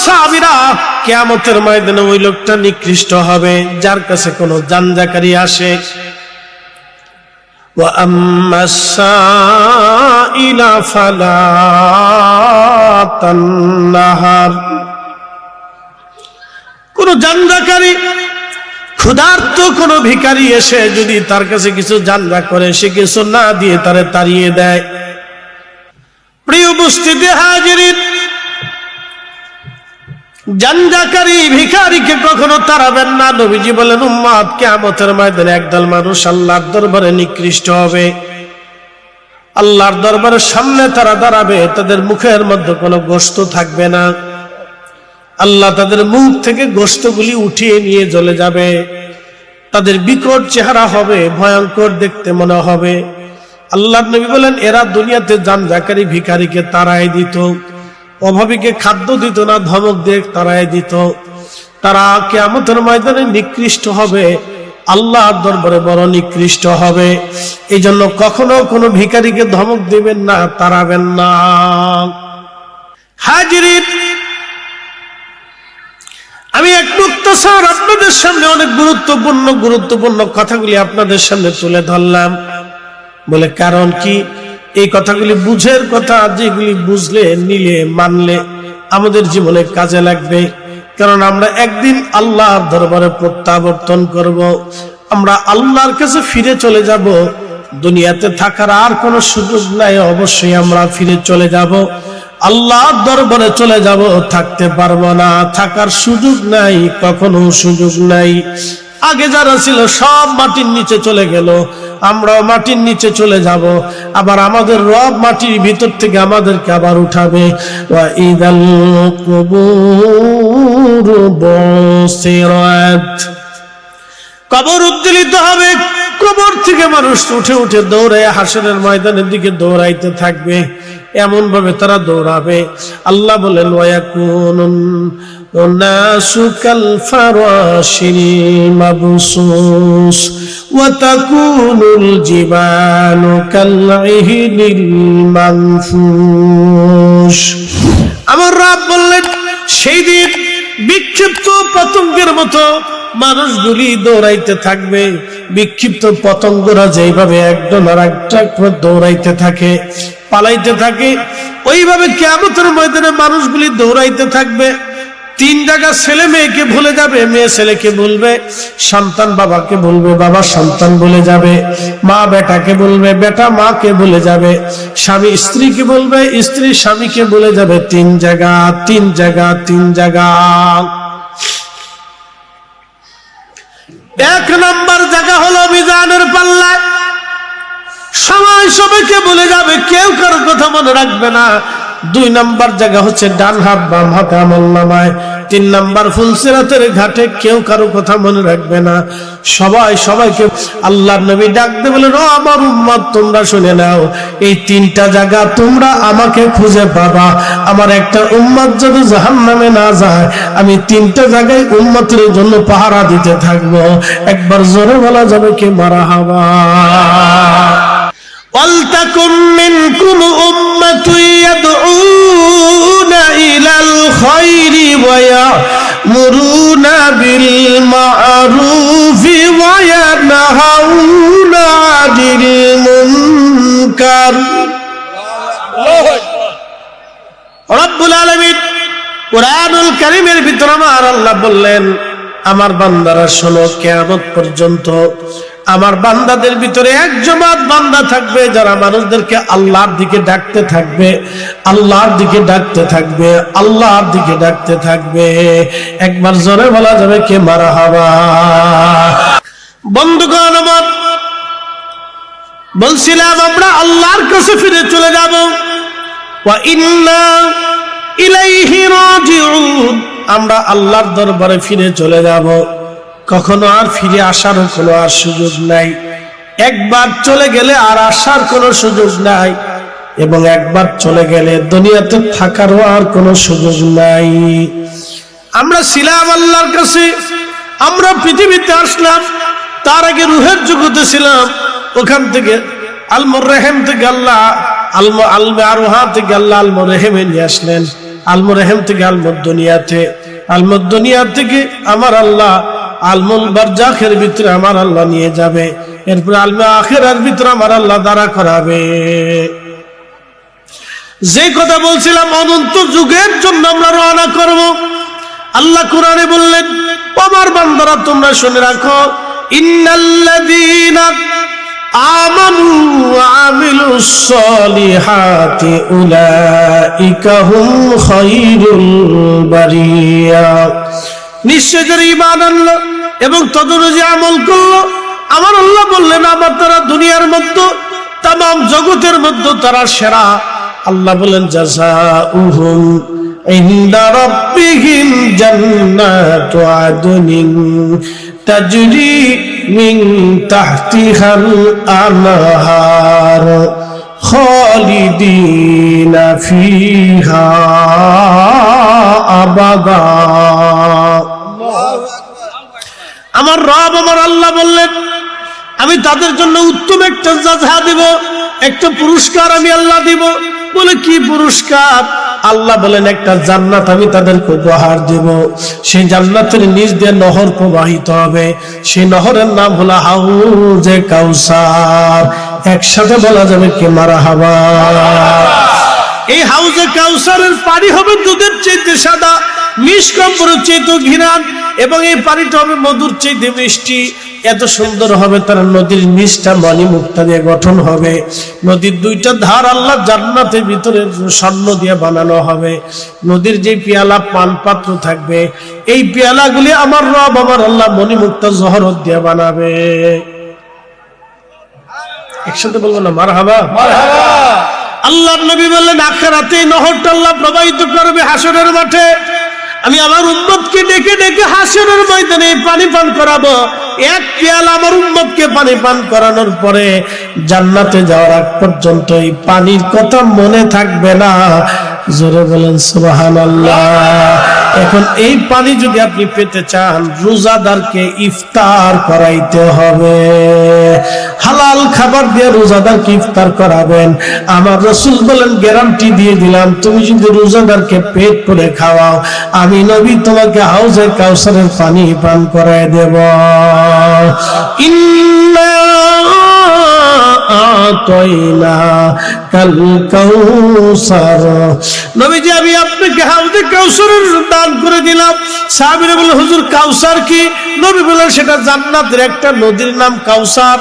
সাহাবীরা কিয়ামতের ময়দানে ওই লোকটা নিকৃষ্ট হবে যার কাছে কোনো জানজাকারী আসে। ওয়া আম্মাস সাইলা ফালা তানহার, কোন জানজাকারী ক্ষুধার্ত কোন ভিখারি এসে যদি তার কাছে কিছু জানজা করে, সে কিছু না দিয়ে তারে তাড়িয়ে দেয়। প্রিয় উপস্থিতি হাজিরিন, জানজাকারী ভিখারিকে কখনো তাড়াবেন না। নবীজি বলেন, উম্মত কিয়ামতের ময়দানে একদল মানুষ আল্লাহর দরবারে নিকৃষ্ট হবে। আল্লাহর দরবারের সামনে তারা দাঁড়াবে, তাদের মুখের মধ্যে কোনো গোশত থাকবে না। আল্লাহ তাদের মুখ থেকে গোশতগুলি উঠিয়ে নিয়ে চলে যাবে। তাদের বিকট চেহারা হবে, ভয়ঙ্কর দেখতে মনে হবে। আল্লাহর নবী বলেন, এরা দুনিয়াতে জানজাকারী ভিখারিকে তাড়ায় দিত, অভাবীকে খাদ্য দিত না, ধমক দিয়ে তাড়ায় দিত। তারা কিয়ামতের ময়দানে নিকৃষ্ট হবে, আল্লাহর দরবারে বড় নিকৃষ্ট হবে। এই জন্য কখনো কোনো ভিখারিকে ধমক দিবেন না, তাড়াবেন না। হাজিরিন, আমি এক মুক্তাসার আপনাদের সামনে অনেক গুরুত্বপূর্ণ কথাগুলি আপনাদের সামনে তুলে ধরলাম। বলে কারণ কি, এই কথাগুলি বুঝের কথা, যেগুলি বুঝলে নিলে মানলে আমাদের জীবনে কাজে লাগবে। কারণ আমরা একদিন আল্লাহর দরবারে প্রত্যাবর্তন করব, আমরা আল্লাহর কাছে ফিরে চলে যাব। দুনিয়াতে থাকার আর কোনো সুযোগ নাই, অবশ্যই আমরা ফিরে চলে যাব, আল্লাহর দরবারে চলে যাব। থাকতে পারবো না, থাকার সুযোগ নাই, কখনো সুযোগ নাই। আগে যারা ছিল সব মাটির নিচে চলে গেল, আমরাও মাটির নিচে চলে যাব। আবার আমাদের রব মাটির ভিতর থেকে আমাদেরকে আবার উঠাবে। ওয়া ইদাল কুবুর বুসিরাত, কবর উদ্বেলিত হবে। কবর থেকে মানুষ উঠে উঠে দৌড়ায় হাসরের ময়দানের দিকে দৌড়াইতে থাকবে। এমন ভাবে তারা দৌড়াবে, আল্লাহ বলেন, ওয়ায়াকুনুন নাসু কাল ফারাশিল মাবসুস ওয়া তাকুনুল জিবালু কাল ইহনিল মানফুস। আমার রব বললেন, সেই দিন বিক্ষিপ্ত পতঙ্গের মতো মানুষগুলি দৌড়াইতে থাকবে। বিক্ষিপ্ত পতঙ্গরা যেভাবে একজন আর একটা দৌড়াইতে থাকে, পালাইতে থাকে, ওইভাবে কিয়ামতের ময়দানে মানুষগুলি দৌড়াইতে থাকবে। তিন জায়গা ছেলে মেয়েকে ভুলে যাবে, মেয়ে ছেলেকে ভুলবে, সন্তান বাবাকে ভুলবে, বাবা সন্তান ভুলে যাবে, মা বেটাকে বলবে, বেটা মাকে ভুলে যাবে, স্বামী স্ত্রীকে বলবে, স্ত্রী স্বামীকে ভুলে যাবে। তিন জায়গা। এক নম্বর জায়গা হলো মিজানের পাল্লা, সবাইকে ভুলে যাবে, কেউ কারো কথা মনে রাখবে না। দুই নম্বর জায়গা হচ্ছে ডান হাত বাম হাতে আমলনামায়। তিন নম্বর ফুলসিরাতের ঘাটে কেউ কারো কথা মনে রাখবে না, সবাইকে আল্লাহর নবী ডাকতে বলেন, ও আমার উম্মত, তোমরা শুনে নাও, এই তিনটা জায়গা তোমরা আমাকে খুঁজে পাবা। আমার একটা উম্মত যদি জাহান্নামে না যায়, আমি তিনটা জায়গায় উম্মতের জন্য পাহারা দিতে থাকবো। একবার জোরে বলা যাবে কি মারহাবা। ওয়ালতাকুম মিনকুম উম্মাতুন ইয়াদউনা ইলাল খায়রি ওয়া ইয়ামুরুনা বিল মা'রুফি ওয়া ইয়ানহাউনা আনিল মুনকার। রব্বুল আলামিন কুরআনুল কারীমের ভিতরে আমার আল্লাহ বললেন, আমার বান্দারা শোনো, কিয়ামত পর্যন্ত আমার বান্দাদের ভিতরে এক জমাত বান্দা থাকবে যারা মানুষদেরকে আল্লাহর দিকে ডাকতে থাকবে, আল্লাহর দিকে ডাকতে থাকবে, আল্লাহর দিকে ডাকতে থাকবে। একবার জোরে বলা যাবে কে মারহাবা। বন্ধুগণ আমার, বলছিলাম আমরা আল্লাহর কাছে ফিরে চলে যাব। ওয়া ইন্না ইলাইহি রাজিউন, আমরা আল্লাহর দরবারে ফিরে চলে যাব। কখনো আর ফিরে আসার কোনো আর সুযোগ নাই। একবার চলে গেলে আর আসার কোনো সুযোগ নাই, এবং একবার চলে গেলে দুনিয়াতে থাকারও আর কোনো সুযোগ নাই। আমরা ছিলাম আল্লাহর কাছে, আমরা পৃথিবীতে আসলাম, তার আগে রুহের জগতে ছিলাম। ওখান থেকে আলমুর রেহেম থেকে আল্লাহ আলমে আরোহা থেকে আল্লাহ আলমুর রেহেমে নিয়ে আসলেন। আলমুর রেহেম থেকে আলমুদ দুনিয়াতে, আলমুদ দুনিয়া থেকে আমার আল্লাহ আলমুল বারজাখের ভিতরে আমার আল্লাহ নিয়ে যাবে, এরপর আলমে আখিরার ভিতরে আমার আল্লাহ দাঁড়া করাবে। যে কথা বলছিলাম অনন্ত যুগের জন্য আমরা রওনা করব। আল্লাহ কোরআনে বললেন, আমার বান্দারা তোমরা শুনে রাখো, ইন্নাল্লাযীনা আমানু ওয়া আমিলুস সলিহাতি উলাইকা হুম খায়রুল বারিয়া। নিশ্চয় যারা ঈমান আনলো এবং তদনুযায়ী আমল করলো, আমার আল্লাহ বললেন আমার তারা দুনিয়ার মধ্যে তামাম জগতের মধ্যে তারা সেরা। আল্লাহ বলেন জাযাউহুম ইনদা রাব্বিহিম জান্নাতু আদনিন তাজরি মিন তাহতিহাল আনহার খালিদিনা ফিহা আবাদা। আমার রব আমার আল্লাহ বললেন আমি তাদের জন্য উত্তম একটা জাযা দেব, একটা পুরস্কার আমি আল্লাহ দিব। বলে কি পুরস্কার? আল্লাহ বলেন একটা জান্নাত আমি তাদেরকে উপহার দেব। সেই জান্নাতের নিচ দিয়ে নহর প্রবাহিত হবে, সেই নহরের নাম হলো হাউজে কাউসার। একসাথে বলা যাবে কি মারহাবা। এই হাউজে কাউসারের পানি হবে দুধের চাইতে সাদা, মিষ্কম্বরের চাইতে ঘিরান, এবং এই পানিটা হবে মধুর চাইতে মিষ্টি। এত সুন্দর হবে তার নদীর নিচটা মণি মুক্তা দিয়ে গঠন হবে। নদীর দুইটা ধার আল্লাহ জান্নাতের ভিতরে স্বর্ণ দিয়ে বানানো হবে। নদীর যে পেয়ালা পান পাত্র থাকবে, এই পেয়ালাগুলি আমার রব আমার আল্লাহ মণি মুক্তা জহরত দিয়ে বানাবে। একসাথে বলবো না মারহাবা। আল্লাহর নবী বললেন আখিরাতে নহরটা আল্লাহ প্রবাহিত করবে হাসরের মাঠে। আমি আমার উম্মতকে ডেকে ডেকে হাসরের ময়দানে পানি পান করাবো। এক পেয়ালা আমার উম্মতকে পানি পান করানোর পরে জান্নাতে যাওয়ার আগ পর্যন্ত এই পানির কথা মনে থাকবে না। জোরে বলেন সুবহানাল্লাহ। এখন এই পানি যদি আপনি পেতে চান, রোজাদারকে ইফতার করাইতে হবে। হালাল খাবার দিয়ে রোজাদারকে ইফতার করাবেন। আমার রাসূল বলেন গ্যারান্টি দিয়ে দিলাম, তুমি যদি রোজাদারকে পেট ভরে খাওয়াও, আমি নবী তোমাকে হাউজে কাউসারের পানি পান করায় দেব। ইন্না আতাইনা কাল কাউসার। নবীজি আমি আপনাকে হাউজে কাউসারের দান করে দিলাম। সাহাবীরা বললেন হুজুর কাউসার কি? নবী বললেন সেটা জান্নাতের একটা নদীর নাম কাউসার।